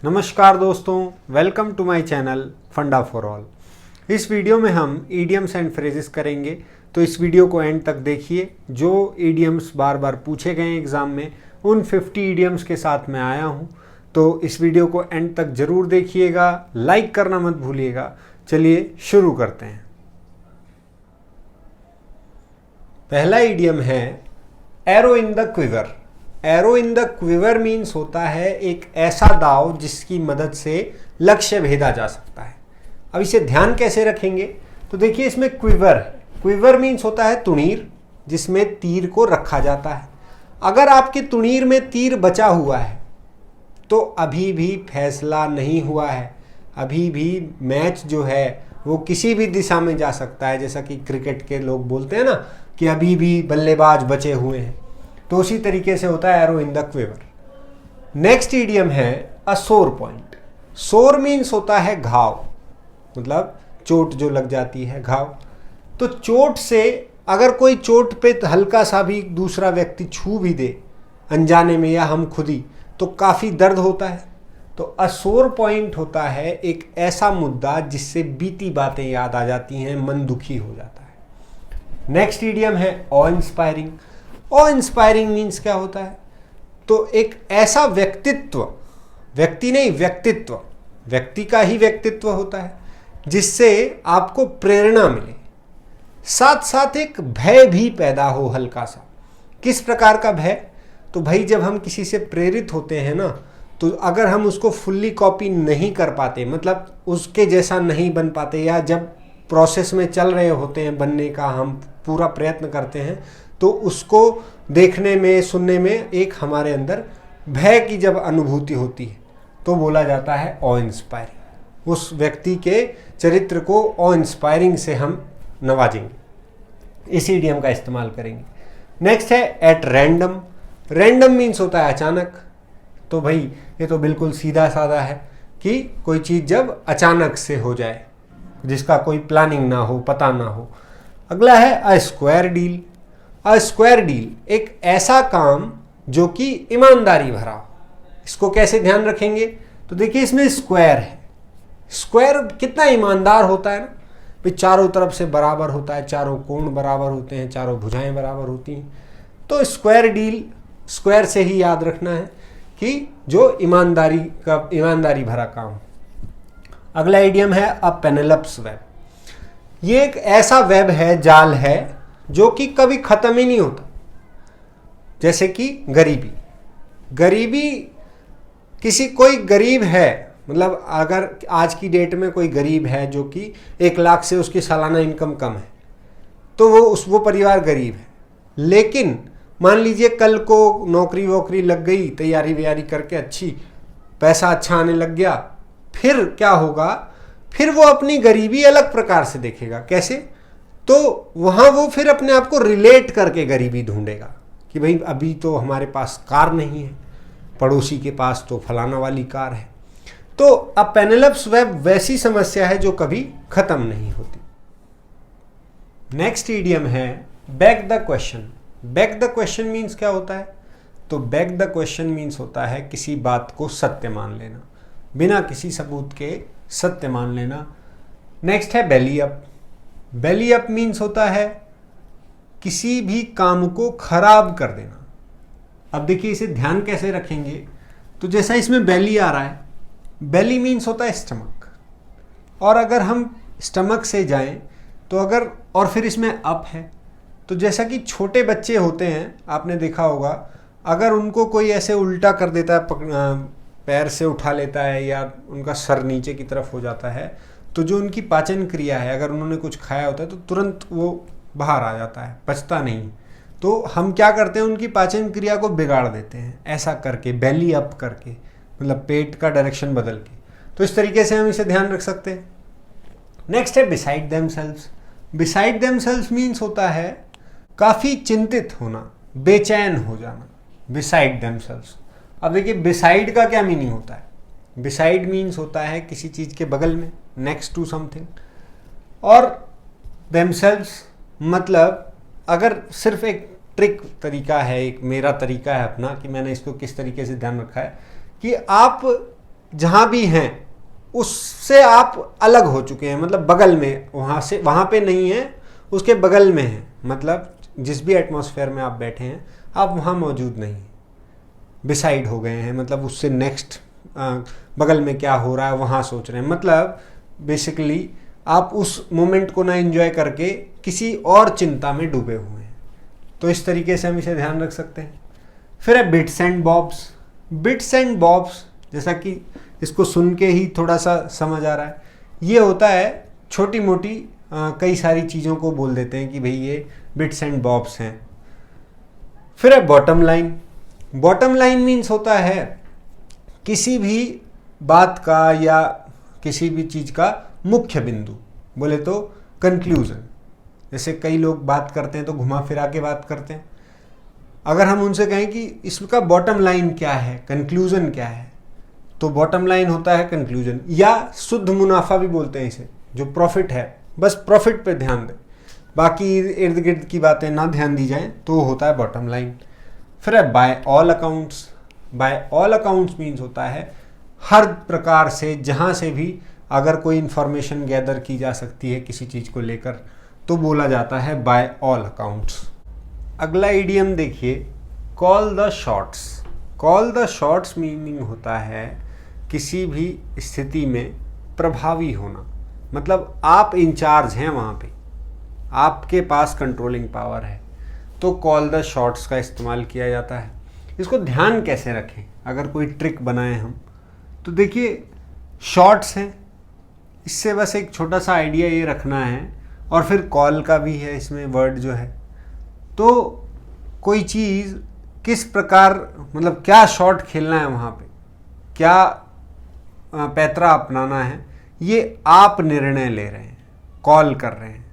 नमस्कार दोस्तों, welcome to my channel फंडा फॉर ऑल। इस वीडियो में हम ईडियम्स एंड फ्रेजेस करेंगे, तो इस वीडियो को एंड तक देखिए। जो ईडियम्स बार बार पूछे गए एग्ज़ाम में, उन 50 ईडियम्स के साथ मैं आया हूँ, तो इस वीडियो को एंड तक ज़रूर देखिएगा, लाइक करना मत भूलिएगा। चलिए शुरू करते हैं। पहला ईडियम है arrow in the quiver. Arrow in the quiver means होता है एक ऐसा दाव जिसकी मदद से लक्ष्य भेदा जा सकता है। अब इसे ध्यान कैसे रखेंगे, तो देखिए इसमें क्विवर है। क्विवर मीन्स होता है तुणीर, जिसमें तीर को रखा जाता है। अगर आपके तुणीर में तीर बचा हुआ है तो अभी भी फैसला नहीं हुआ है, अभी भी मैच जो है वो किसी भी दिशा में जा सकता है। जैसा कि क्रिकेट के लोग बोलते हैं ना कि अभी भी बल्लेबाज बचे हुए हैं, तो उसी तरीके से होता है arrow in the quiver. Next idiom है अ सोर पॉइंट। सोर मीन्स होता है घाव, मतलब चोट जो लग जाती है, घाव। तो चोट से अगर कोई चोट पे हल्का सा भी दूसरा व्यक्ति छू भी दे अनजाने में या हम खुद ही, तो काफ़ी दर्द होता है। तो अ सोर पॉइंट होता है एक ऐसा मुद्दा जिससे बीती बातें याद आ जाती हैं, मन दुखी हो जाता है। नेक्स्ट ईडियम है ऑ इंस्पायरिंग। ऑ इंस्पायरिंग मीन्स क्या होता है, तो एक ऐसा व्यक्तित्व, व्यक्ति नहीं व्यक्तित्व, व्यक्ति का ही व्यक्तित्व होता है जिससे आपको प्रेरणा मिले, साथ साथ एक भय भी पैदा हो हल्का सा। किस प्रकार का भय, तो भाई जब हम किसी से प्रेरित होते हैं ना, तो अगर हम उसको फुल्ली कॉपी नहीं कर पाते, मतलब उसके जैसा नहीं बन पाते, या जब प्रोसेस में चल रहे होते हैं बनने का, हम पूरा प्रयत्न करते हैं, तो उसको देखने में, सुनने में एक हमारे अंदर भय की जब अनुभूति होती है, तो बोला जाता है ऑ इंस्पायरिंग। उस व्यक्ति के चरित्र को ऑ इंस्पायरिंग से हम नवाजेंगे, इस ईडियम का इस्तेमाल करेंगे। नेक्स्ट है एट रैंडम। रैंडम मीन्स होता है अचानक। तो भाई ये तो बिल्कुल सीधा साधा है कि कोई चीज़ जब अचानक से हो जाए, जिसका कोई प्लानिंग ना हो, पता ना हो। अगला है a square deal. A square deal एक ऐसा काम जो कि ईमानदारी भरा हो। इसको कैसे ध्यान रखेंगे, तो देखिए इसमें स्क्वायर है। स्क्वायर कितना ईमानदार होता है ना, भाई चारों तरफ से बराबर होता है, चारों कोण बराबर होते हैं, चारों भुजाएं बराबर होती हैं। तो स्क्वायर डील, स्क्वायर से ही याद रखना है कि जो ईमानदारी भरा काम। अगला आइडियम है अ पेनेलप्स वेब। ये एक ऐसा वेब है, जाल है, जो कि कभी खत्म ही नहीं होता। जैसे कि गरीबी। गरीबी, कोई गरीब है, मतलब अगर आज की डेट में कोई गरीब है जो कि 1 लाख से उसकी सालाना इनकम कम है, तो वो परिवार गरीब है। लेकिन मान लीजिए कल को नौकरी वोकरी लग गई, तैयारी व्यारी करके अच्छी, पैसा अच्छा आने लग गया, फिर क्या होगा, फिर वो अपनी गरीबी अलग प्रकार से देखेगा। कैसे, तो वहाँ वो फिर अपने आप को रिलेट करके गरीबी ढूंढेगा कि भाई अभी तो हमारे पास कार नहीं है, पड़ोसी के पास तो फलाना वाली कार है। तो अब पेनेलप्स वेब वैसी समस्या है जो कभी खत्म नहीं होती। नेक्स्ट ईडियम है back the question. Back the question means क्या होता है, तो बैक द क्वेश्चन मीन्स होता है किसी बात को सत्य मान लेना, बिना किसी सबूत के सत्य मान लेना। नेक्स्ट है बेली अप। बेली अप मीन्स होता है किसी भी काम को खराब कर देना। अब देखिए इसे ध्यान कैसे रखेंगे, तो जैसा इसमें बेली आ रहा है, बेली मीन्स होता है स्टमक, और अगर हम स्टमक से जाएं तो अगर, और फिर इसमें अप है, तो जैसा कि छोटे बच्चे होते हैं, आपने देखा होगा, अगर उनको कोई ऐसे उल्टा कर देता है, पैर से उठा लेता है, या उनका सर नीचे की तरफ हो जाता है, तो जो उनकी पाचन क्रिया है, अगर उन्होंने कुछ खाया होता है तो तुरंत वो बाहर आ जाता है, पचता नहीं। तो हम क्या करते हैं, उनकी पाचन क्रिया को बिगाड़ देते हैं, ऐसा करके, बेली अप करके, मतलब पेट का डायरेक्शन बदल के। तो इस तरीके से हम इसे ध्यान रख सकते हैं। नेक्स्ट है beside themselves. Beside themselves means होता है काफ़ी चिंतित होना, बेचैन हो जाना, बिसाइड देमसेल्व्स। अब देखिए बिसाइड का क्या मीनिंग होता है, बिसाइड मीन्स होता है किसी चीज़ के बगल में, नेक्स्ट टू समथिंग, और देमसेल्व्स मतलब अगर सिर्फ एक ट्रिक तरीका है, एक मेरा तरीका है अपना कि मैंने इसको किस तरीके से ध्यान रखा है कि आप जहाँ भी हैं उससे आप अलग हो चुके हैं, मतलब बगल में, वहाँ पे नहीं है, उसके बगल में है। मतलब जिस भी एटमॉस्फेयर में आप बैठे हैं आप वहाँ मौजूद नहीं हैं, बिसाइड हो गए हैं, मतलब उससे नेक्स्ट बगल में क्या हो रहा है वहाँ सोच रहे हैं। मतलब बेसिकली आप उस मोमेंट को ना एंजॉय करके किसी और चिंता में डूबे हुए हैं। तो इस तरीके से हम इसे ध्यान रख सकते हैं। फिर है bits and bobs. Bits and bobs, जैसा कि इसको सुन के ही थोड़ा सा समझ आ रहा है, ये होता है छोटी मोटी कई सारी चीज़ों को बोल देते हैं कि भाई ये बिट्स एंड बॉब्स हैं। फिर है bottom line. Bottom line means होता है किसी भी बात का या किसी भी चीज़ का मुख्य बिंदु, बोले तो कंक्लूजन। जैसे कई लोग बात करते हैं तो घुमा फिरा के बात करते हैं। अगर हम उनसे कहें कि इसका बॉटम लाइन क्या है, कंक्लूजन क्या है, तो बॉटम लाइन होता है कंक्लूजन, या शुद्ध मुनाफा भी बोलते हैं इसे, जो प्रॉफिट है, बस प्रॉफिट पे ध्यान दें, बाकी इर्द गिर्द की बातें ना ध्यान दी जाए, तो होता है बॉटम लाइन। फिर है by all accounts. By all accounts means होता है हर प्रकार से, जहाँ से भी अगर कोई इंफॉर्मेशन गैदर की जा सकती है किसी चीज़ को लेकर, तो बोला जाता है बाय ऑल अकाउंट्स। अगला इडियम देखिए, call the shots. Call the shots meaning होता है किसी भी स्थिति में प्रभावी होना, मतलब आप इंचार्ज हैं वहाँ पे, आपके पास कंट्रोलिंग पावर है, तो कॉल द शॉट्स का इस्तेमाल किया जाता है। इसको ध्यान कैसे रखें, अगर कोई ट्रिक बनाए हम, तो देखिए शॉट्स हैं, इससे बस एक छोटा सा आइडिया ये रखना है, और फिर कॉल का भी है इसमें वर्ड जो है, तो कोई चीज़ किस प्रकार, मतलब क्या शॉट खेलना है वहाँ पे, क्या पैतरा अपनाना है, ये आप निर्णय ले रहे हैं, कॉल कर रहे हैं।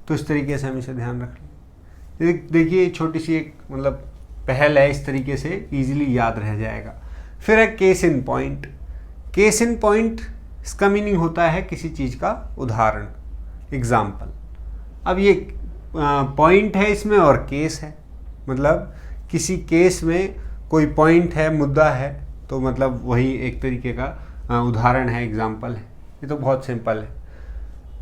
तो इस तरीके से हम इसे ध्यान रख लें। देखिए छोटी सी एक मतलब पहल है, इस तरीके से इजीली याद रह जाएगा। फिर है case in point. Case in point, इसका मीनिंग होता है किसी चीज़ का उदाहरण, एग्जाम्पल। अब ये पॉइंट है इसमें और केस है, मतलब किसी केस में कोई पॉइंट है, मुद्दा है, तो मतलब वही एक तरीके का उदाहरण है, एग्जाम्पल है। ये तो बहुत सिंपल है,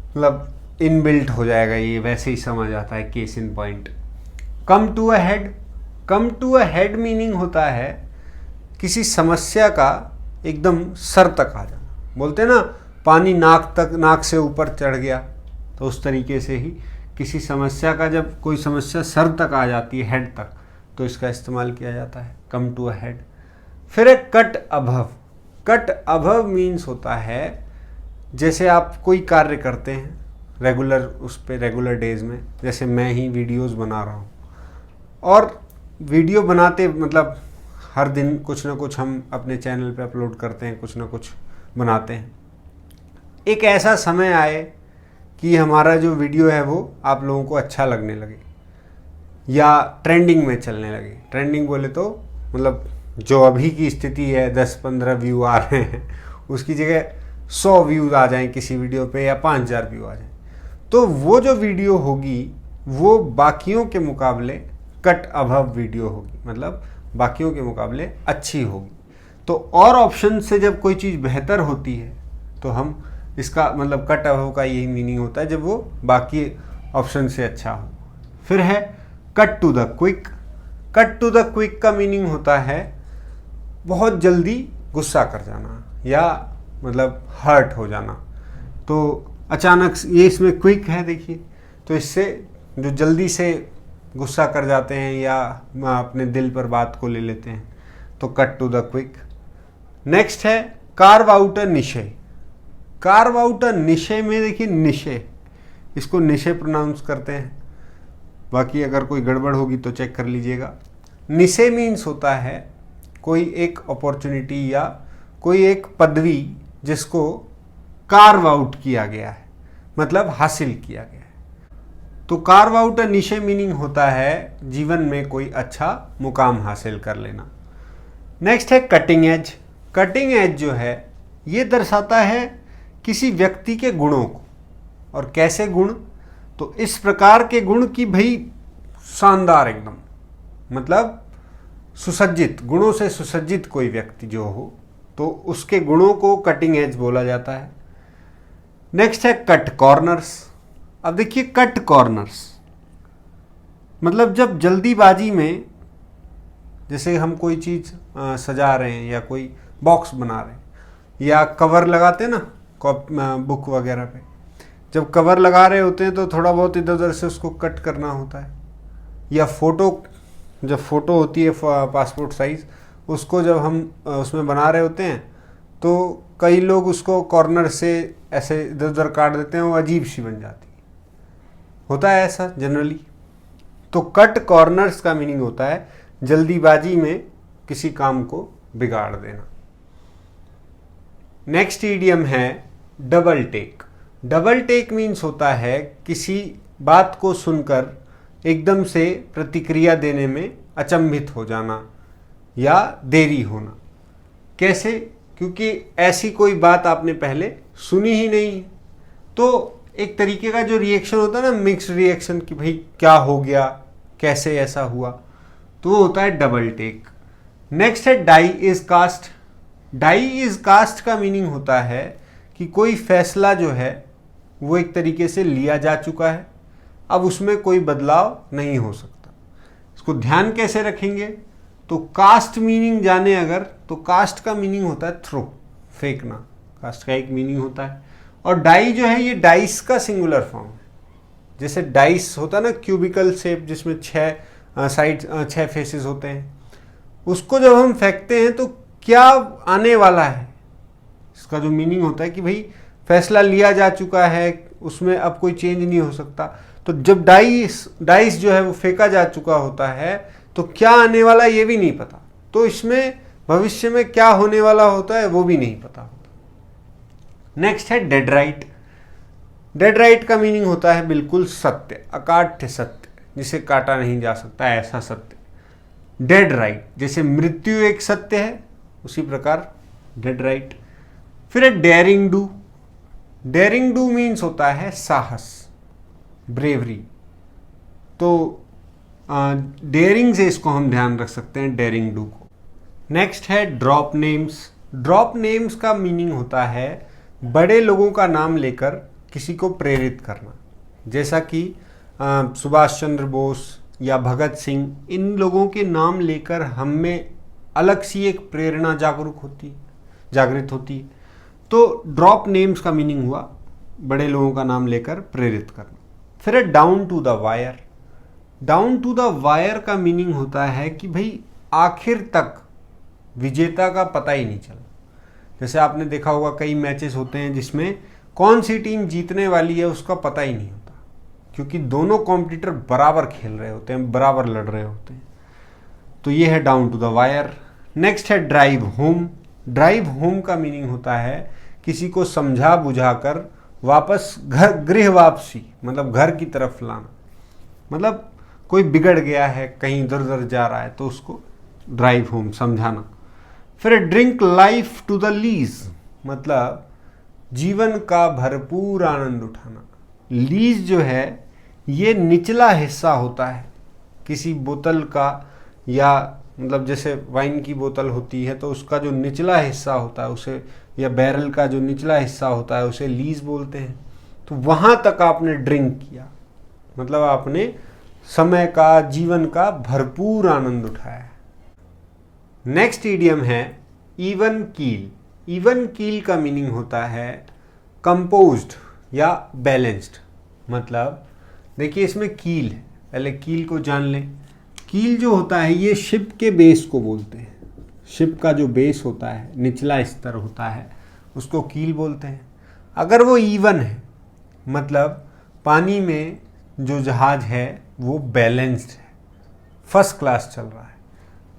मतलब इनबिल्ट हो जाएगा, ये वैसे ही समझ आता है, case in point. Come to a head. Come to a head meaning होता है किसी समस्या का एकदम सर तक आ जाना, बोलते हैं ना पानी नाक से ऊपर चढ़ गया, तो उस तरीके से ही किसी समस्या का जब कोई समस्या सर तक आ जाती है, हेड तक, तो इसका इस्तेमाल किया जाता है, कम टू अ हेड। फिर है cut above. Cut above means होता है जैसे आप कोई कार्य करते हैं रेगुलर, उस पर रेगुलर डेज में, जैसे मैं ही वीडियोस बना रहा हूँ, और वीडियो बनाते मतलब हर दिन कुछ ना कुछ हम अपने चैनल पे अपलोड करते हैं, कुछ ना कुछ बनाते हैं। एक ऐसा समय आए कि हमारा जो वीडियो है वो आप लोगों को अच्छा लगने लगे, या ट्रेंडिंग में चलने लगे। ट्रेंडिंग बोले तो मतलब जो अभी की स्थिति है, 10-15 व्यू आ रहे हैं, उसकी जगह 100 व्यूज़ आ जाएं किसी वीडियो पे, या 5000 व्यू आ जाएं, तो वो जो वीडियो होगी वो बाकियों के मुकाबले कट अबव वीडियो होगी, मतलब बाकियों के मुकाबले अच्छी होगी। तो और ऑप्शन से जब कोई चीज़ बेहतर होती है तो हम इसका मतलब कट अबव का यही मीनिंग होता है, जब वो बाकी ऑप्शन से अच्छा हो। फिर है cut to the quick. Cut to the quick का मीनिंग होता है बहुत जल्दी गुस्सा कर जाना, या मतलब हर्ट हो जाना, तो अचानक ये इसमें क्विक है देखिए, तो इससे जो जल्दी से गुस्सा कर जाते हैं या अपने दिल पर बात को ले लेते हैं, तो cut to the quick. Next है carve out a niche. Carve out a niche में देखिए निशे, इसको निशे प्रोनाउंस करते हैं, बाकी अगर कोई गड़बड़ होगी तो चेक कर लीजिएगा। निशे मीन्स होता है कोई एक अपॉर्चुनिटी या कोई एक पदवी जिसको कार्व आउट किया गया है, मतलब हासिल किया गया है। तो कार्व आउट अ निशे मीनिंग होता है जीवन में कोई अच्छा मुकाम हासिल कर लेना। नेक्स्ट है कटिंग एज। कटिंग एज जो है ये दर्शाता है किसी व्यक्ति के गुणों को, और कैसे गुण, तो इस प्रकार के गुण की भाई शानदार एकदम, मतलब सुसज्जित, गुणों से सुसज्जित कोई व्यक्ति जो हो, तो उसके गुणों को कटिंग एज बोला जाता है। नेक्स्ट है कट कॉर्नर्स। अब देखिए कट कॉर्नर्स मतलब जब जल्दीबाजी में, जैसे हम कोई चीज़ सजा रहे हैं या कोई बॉक्स बना रहे हैं या कवर लगाते हैं ना बुक वगैरह पे, जब कवर लगा रहे होते हैं तो थोड़ा बहुत इधर उधर से उसको कट करना होता है। या जब फ़ोटो होती है पासपोर्ट साइज़, उसको जब हम उसमें बना रहे होते हैं तो कई लोग उसको कॉर्नर से ऐसे इधर उधर काट देते हैं, वो अजीब सी बन जाती है। होता है ऐसा जनरली। तो कट कॉर्नर्स का मीनिंग होता है जल्दीबाजी में किसी काम को बिगाड़ देना। नेक्स्ट इडियम है double take. Double take means होता है किसी बात को सुनकर एकदम से प्रतिक्रिया देने में अचंभित हो जाना या देरी होना। कैसे? क्योंकि ऐसी कोई बात आपने पहले सुनी ही नहीं, तो एक तरीके का जो रिएक्शन होता है ना, मिक्स्ड रिएक्शन, कि भाई क्या हो गया, कैसे ऐसा हुआ, तो वो होता है डबल टेक। नेक्स्ट है die is cast. Die is cast का मीनिंग होता है कि कोई फैसला जो है वो एक तरीके से लिया जा चुका है, अब उसमें कोई बदलाव नहीं हो सकता। इसको ध्यान कैसे रखेंगे? तो कास्ट मीनिंग जाने अगर, तो कास्ट का मीनिंग होता है थ्रो, फेंकना, कास्ट का एक मीनिंग होता है। और डाई जो है ये डाइस का सिंगुलर फॉर्म है। जैसे डाइस होता है ना क्यूबिकल शेप, जिसमें 6 फेसेस होते हैं, उसको जब हम फेंकते हैं तो क्या आने वाला है, इसका जो मीनिंग होता है कि भाई फैसला लिया जा चुका है, उसमें अब कोई चेंज नहीं हो सकता। तो जब डाइस जो है वो फेंका जा चुका होता है तो क्या आने वाला ये भी नहीं पता, तो इसमें भविष्य में क्या होने वाला होता है वो भी नहीं पता होता। नेक्स्ट है डेड राइट। डेड राइट का मीनिंग होता है बिल्कुल सत्य, अकाट्य सत्य, जिसे काटा नहीं जा सकता, ऐसा सत्य। डेड राइट, जैसे मृत्यु एक सत्य है उसी प्रकार डेड राइट। फिर है derring do. Derring do means होता है साहस, ब्रेवरी। तो डेयरिंग से इसको हम ध्यान रख सकते हैं, डेयरिंग डू को। नेक्स्ट है ड्रॉप नेम्स। ड्रॉप नेम्स का मीनिंग होता है बड़े लोगों का नाम लेकर किसी को प्रेरित करना, जैसा कि सुभाष चंद्र बोस या भगत सिंह, इन लोगों के नाम लेकर हम में अलग सी एक प्रेरणा जागृत होती है। तो ड्रॉप नेम्स का मीनिंग हुआ बड़े लोगों का नाम लेकर प्रेरित करना। फिर है down to the wire. Down to the wire का मीनिंग होता है कि भाई आखिर तक विजेता का पता ही नहीं चला। जैसे आपने देखा होगा कई मैचेस होते हैं जिसमें कौन सी टीम जीतने वाली है उसका पता ही नहीं होता, क्योंकि दोनों कॉम्पिटिटर बराबर खेल रहे होते हैं, बराबर लड़ रहे होते हैं। तो ये है down to the wire. Next है ड्राइव होम। ड्राइव होम का मीनिंग होता है किसी को समझा बुझाकर वापस गृह वापसी, मतलब घर की तरफ लाना। मतलब कोई बिगड़ गया है, कहीं इधर उधर जा रहा है, तो उसको ड्राइव होम, समझाना। फिर drink life to the lees, मतलब जीवन का भरपूर आनंद उठाना। लीज जो है ये निचला हिस्सा होता है किसी बोतल का, या मतलब जैसे वाइन की बोतल होती है तो उसका जो निचला हिस्सा होता है उसे, या बैरल का जो निचला हिस्सा होता है उसे लीज बोलते हैं। तो वहाँ तक आपने ड्रिंक किया, मतलब आपने समय का, जीवन का भरपूर आनंद उठाया है। नेक्स्ट इडियम है इवन कील। इवन कील का मीनिंग होता है कंपोज्ड या बैलेंस्ड। मतलब देखिए इसमें कील है, पहले कील को जान लें। कील जो होता है ये शिप के बेस को बोलते हैं। शिप का जो बेस होता है, निचला स्तर होता है, उसको कील बोलते हैं। अगर वो इवन है, मतलब पानी में जो जहाज है वो बैलेंस्ड है, फर्स्ट क्लास चल रहा है,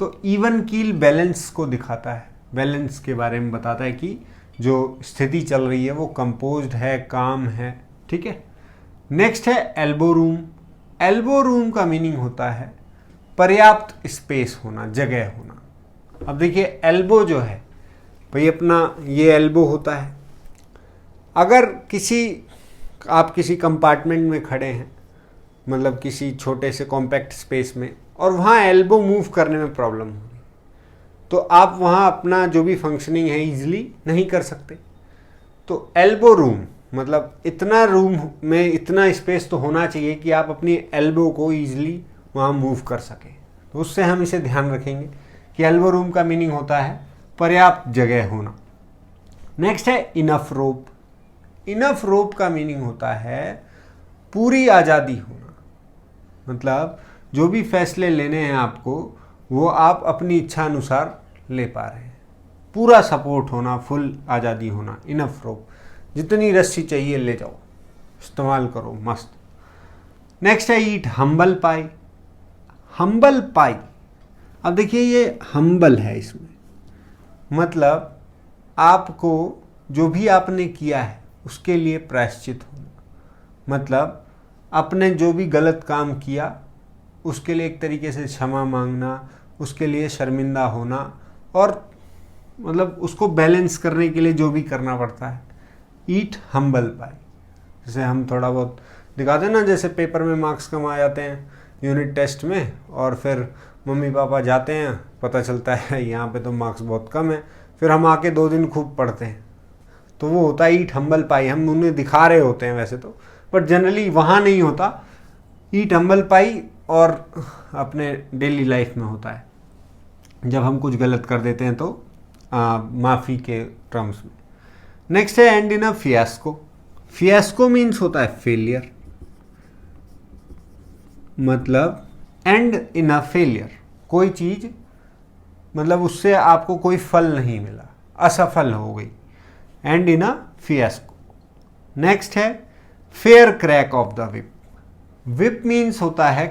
तो इवन कील बैलेंस को दिखाता है, बैलेंस के बारे में बताता है कि जो स्थिति चल रही है वो कंपोज्ड है, काम है। ठीक है। नेक्स्ट है एल्बो रूम। एल्बो रूम का मीनिंग होता है पर्याप्त स्पेस होना, जगह होना। अब देखिए एल्बो जो है भाई अपना ये एल्बो होता है। अगर आप किसी कंपार्टमेंट में खड़े हैं, मतलब किसी छोटे से कॉम्पैक्ट स्पेस में, और वहाँ एल्बो मूव करने में प्रॉब्लम होगी, तो आप वहाँ अपना जो भी फंक्शनिंग है ईजिली नहीं कर सकते। तो एल्बो रूम मतलब इतना रूम में इतना स्पेस तो होना चाहिए कि आप अपनी एल्बो को ईजिली वहाँ मूव कर सकें। तो उससे हम इसे ध्यान रखेंगे कि एल्बो रूम का मीनिंग होता है पर्याप्त जगह होना। नेक्स्ट है इनफ रोप। इनफ रोप का मीनिंग होता है पूरी आज़ादी होना, मतलब जो भी फैसले लेने हैं आपको वो आप अपनी इच्छा अनुसार ले पा रहे हैं। पूरा सपोर्ट होना, फुल आज़ादी होना, इनफ रोप। जितनी रस्सी चाहिए ले जाओ, इस्तेमाल करो, मस्त। नेक्स्ट है ईट हम्बल पाई। हम्बल पाई, अब देखिए ये हम्बल है, इसमें मतलब आपको जो भी आपने किया है उसके लिए प्रायश्चित होना, मतलब आपने जो भी गलत काम किया उसके लिए एक तरीके से क्षमा मांगना, उसके लिए शर्मिंदा होना, और मतलब उसको बैलेंस करने के लिए जो भी करना पड़ता है। ईट हम्बल पाई, जैसे हम थोड़ा बहुत दिखाते हैं ना, जैसे पेपर में मार्क्स कम आ जाते हैं यूनिट टेस्ट में, और फिर मम्मी पापा जाते हैं, पता चलता है यहाँ पे तो मार्क्स बहुत कम है, फिर हम आके 2 दिन खूब पढ़ते हैं, तो वो होता है ईट हम्बल पाई। हम उन्हें दिखा रहे होते हैं वैसे तो, बट जनरली वहाँ नहीं होता। ईट हम्बल पाई और अपने डेली लाइफ में होता है जब हम कुछ गलत कर देते हैं तो माफ़ी के टर्म्स में। नेक्स्ट है and in a fiasco. Fiasco means होता है फेलियर, मतलब एंड इन अ फेलियर, कोई चीज़ मतलब उससे आपको कोई फल नहीं मिला, असफल हो गई, and in a fiasco. Next है fair crack of the whip. Whip means होता है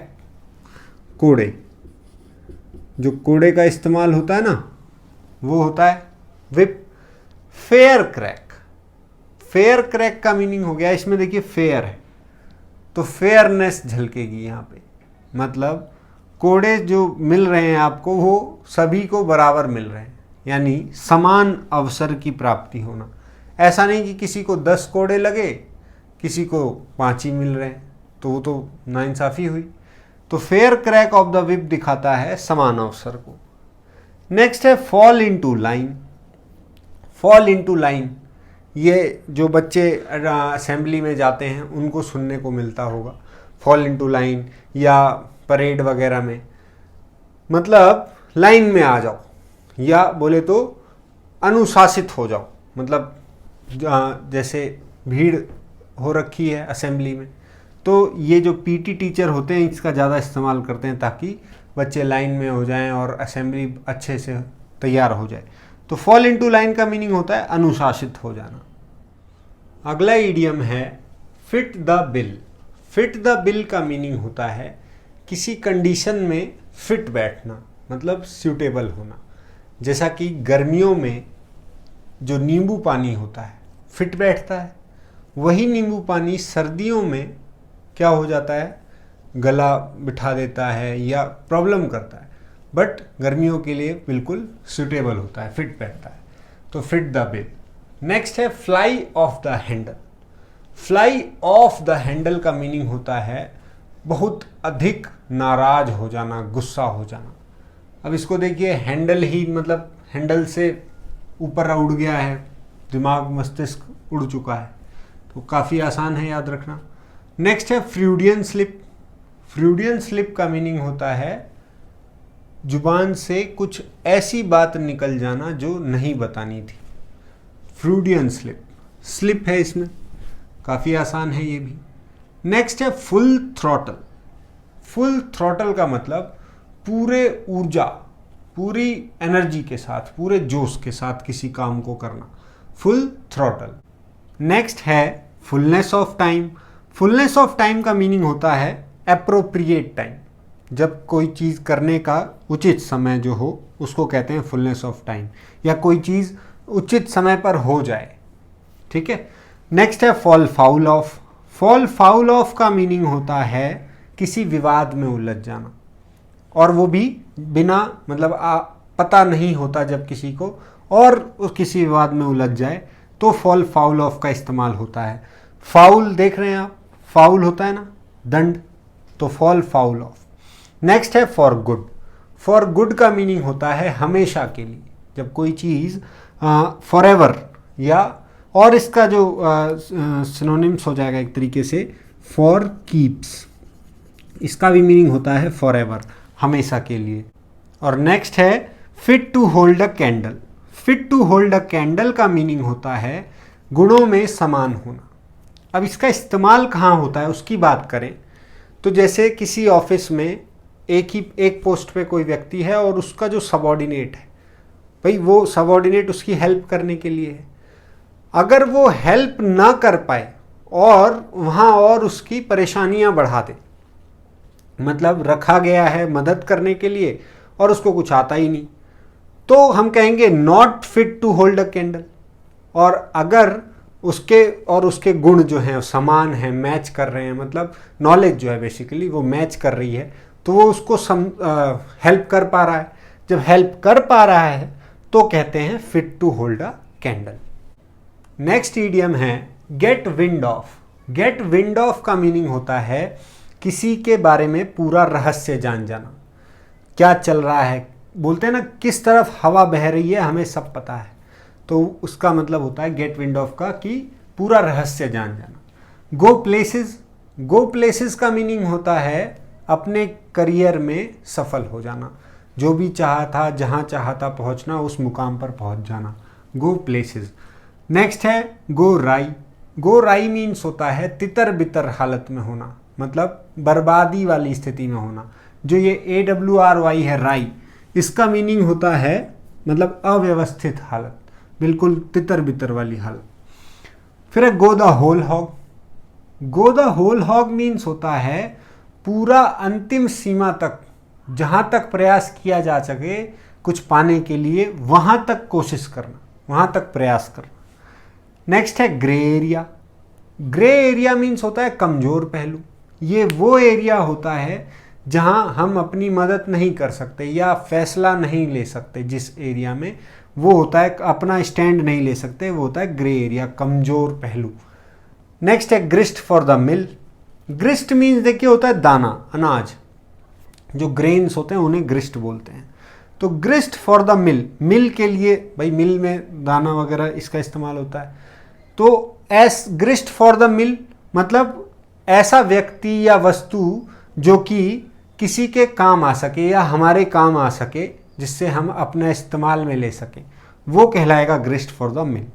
कोड़े, जो कोड़े का इस्तेमाल होता है ना वो होता है whip. Fair crack, fair crack का मीनिंग हो गया, इसमें देखिए फेयर है तो फेयरनेस झलकेगी यहाँ पे, मतलब कोड़े जो मिल रहे हैं आपको वो सभी को बराबर मिल रहे हैं, यानी समान अवसर की प्राप्ति होना। ऐसा नहीं कि किसी को 10 कोड़े लगे, किसी को 5 ही मिल रहे हैं, तो वो तो नाइंसाफ़ी हुई। तो fair crack of the whip दिखाता है समान अवसर को। नेक्स्ट है fall into line. Fall into line, ये जो बच्चे असेंबली में जाते हैं उनको सुनने को मिलता होगा, फॉल इनटू लाइन, या परेड वगैरह में, मतलब लाइन में आ जाओ, या बोले तो अनुशासित हो जाओ, मतलब जैसे भीड़ हो रखी है असेंबली में, तो ये जो पीटी टीचर होते हैं इसका ज़्यादा इस्तेमाल करते हैं ताकि बच्चे लाइन में हो जाएं और असेंबली अच्छे से तैयार हो जाए। तो फॉल इनटू लाइन का मीनिंग होता है अनुशासित हो जाना। अगला इडियम है fit the bill. Fit the bill का मीनिंग होता है किसी कंडीशन में फिट बैठना, मतलब सूटेबल होना। जैसा कि गर्मियों में जो नींबू पानी होता है फिट बैठता है, वही नींबू पानी सर्दियों में क्या हो जाता है, गला बिठा देता है या प्रॉब्लम करता है, बट गर्मियों के लिए बिल्कुल सूटेबल होता है, फिट बैठता है। तो फिट द बिल। नेक्स्ट है fly of the handle. Fly of the handle का मीनिंग होता है बहुत अधिक नाराज हो जाना, गुस्सा हो जाना। अब इसको देखिए, हैंडल ही मतलब हैंडल से ऊपर उड़ गया है, दिमाग मस्तिष्क उड़ चुका है, तो काफ़ी आसान है याद रखना। नेक्स्ट है फ्रूडियन स्लिप। फ्रूडियन स्लिप का मीनिंग होता है जुबान से कुछ ऐसी बात निकल जाना जो नहीं बतानी थी। फ्रूडियन स्लिप, स्लिप है इसमें, काफ़ी आसान है ये भी। नेक्स्ट है फुल थ्रॉटल। फुल थ्रॉटल का मतलब पूरे ऊर्जा, पूरी एनर्जी के साथ, पूरे जोश के साथ किसी काम को करना, फुल थ्रॉटल। नेक्स्ट है fullness of time. Fullness of time का मीनिंग होता है एप्रोप्रिएट टाइम। जब कोई चीज़ करने का उचित समय जो हो उसको कहते हैं फुलनेस ऑफ टाइम, या कोई चीज़ उचित समय पर हो जाए, ठीक है। नेक्स्ट है fall foul of. Fall foul of का मीनिंग होता है किसी विवाद में उलझ जाना, और वो भी बिना मतलब पता नहीं होता जब किसी को, और उस किसी विवाद में उलझ जाए तो फॉल फाउल ऑफ का इस्तेमाल होता है। फाउल देख रहे हैं आप, फाउल होता है ना दंड, तो फॉल फाउल ऑफ। नेक्स्ट है फॉर गुड। फॉर गुड का मीनिंग होता है हमेशा के लिए, जब कोई चीज़ फॉर एवर, या और इसका जो सिनोनिम्स हो जाएगा एक तरीके से फॉर कीप्स, इसका भी मीनिंग होता है फॉर एवर, हमेशा के लिए। और नेक्स्ट है fit to hold a candle. Fit to hold a candle का मीनिंग होता है गुणों में समान होना। अब इसका इस्तेमाल कहाँ होता है उसकी बात करें तो जैसे किसी ऑफिस में एक पोस्ट पे कोई व्यक्ति है और उसका जो सबॉर्डिनेट है, भाई वो सबॉर्डिनेट उसकी हेल्प करने के लिए है। अगर वो हेल्प ना कर पाए और वहाँ और उसकी परेशानियाँ बढ़ा दे, मतलब रखा गया है मदद करने के लिए और उसको कुछ आता ही नहीं, तो हम कहेंगे not fit to hold a candle. और अगर उसके गुण जो हैं समान हैं, मैच कर रहे हैं, मतलब नॉलेज जो है बेसिकली वो मैच कर रही है, तो वो उसको हेल्प कर पा रहा है। जब हेल्प कर पा रहा है तो कहते हैं fit to hold a candle. Next idiom है get wind of. Get wind of का मीनिंग होता है किसी के बारे में पूरा रहस्य जान जाना, क्या चल रहा है। बोलते हैं ना किस तरफ हवा बह रही है हमें सब पता है, तो उसका मतलब होता है गेट विंड ऑफ का कि पूरा रहस्य जान जाना। Go places. गो प्लेसेस का मीनिंग होता है अपने करियर में सफल हो जाना, जो भी चाहा था जहाँ चाहा था पहुँचना, उस मुकाम पर पहुँच जाना, गो प्लेसेस। नेक्स्ट है गो राई। गो राई मीन्स होता है तितर बितर हालत में होना, मतलब बर्बादी वाली स्थिति में होना। जो ये AWRY है राई, इसका मीनिंग होता है मतलब अव्यवस्थित हालत, बिल्कुल तितर बितर वाली हालत। फिर है go the whole hog. Go the whole hog means होता है पूरा अंतिम सीमा तक, जहाँ तक प्रयास किया जा सके कुछ पाने के लिए, वहाँ तक कोशिश करना, वहाँ तक प्रयास करना। नेक्स्ट है grey area. Grey area means होता है कमज़ोर पहलू। ये वो एरिया होता है जहाँ हम अपनी मदद नहीं कर सकते या फैसला नहीं ले सकते, जिस एरिया में वो होता है अपना स्टैंड नहीं ले सकते, वो होता है ग्रे एरिया, कमज़ोर पहलू। नेक्स्ट है ग्रिस्ट फॉर द मिल। ग्रिस्ट मीन्स देखिए होता है दाना, अनाज, जो ग्रेन्स होते हैं उन्हें ग्रिस्ट बोलते हैं। तो ग्रिस्ट फॉर द मिल, मिल के लिए, भाई मिल में दाना वगैरह इसका इस्तेमाल होता है। तो एस ग्रिस्ट फॉर द मिल मतलब ऐसा व्यक्ति या वस्तु जो कि किसी के काम आ सके या हमारे काम आ सके, जिससे हम अपने इस्तेमाल में ले सकें, वो कहलाएगा grist for the mill.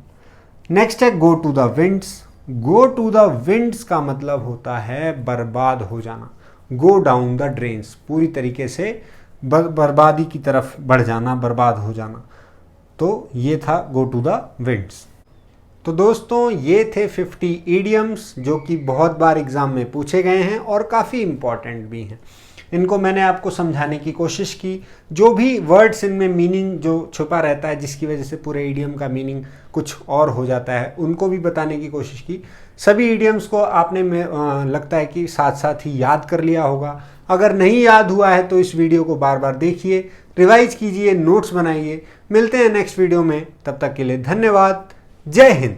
Next है go to the winds. Go to the winds का मतलब होता है बर्बाद हो जाना, गो डाउन द ड्रेन्स, पूरी तरीके से बर्बादी की तरफ बढ़ जाना, बर्बाद हो जाना। तो ये था गो टू द विंड्स। तो दोस्तों ये थे 50 ईडियम्स जो कि बहुत बार एग्ज़ाम में पूछे गए हैं और काफ़ी इम्पॉर्टेंट भी हैं। इनको मैंने आपको समझाने की कोशिश की, जो भी वर्ड्स इनमें मीनिंग जो छुपा रहता है जिसकी वजह से पूरे ईडियम का मीनिंग कुछ और हो जाता है, उनको भी बताने की कोशिश की। सभी ईडियम्स को आपने लगता है कि साथ साथ ही याद कर लिया होगा। अगर नहीं याद हुआ है तो इस वीडियो को बार बार देखिए, रिवाइज कीजिए, नोट्स बनाइए। मिलते हैं नेक्स्ट वीडियो में, तब तक के लिए धन्यवाद। जय हिंद।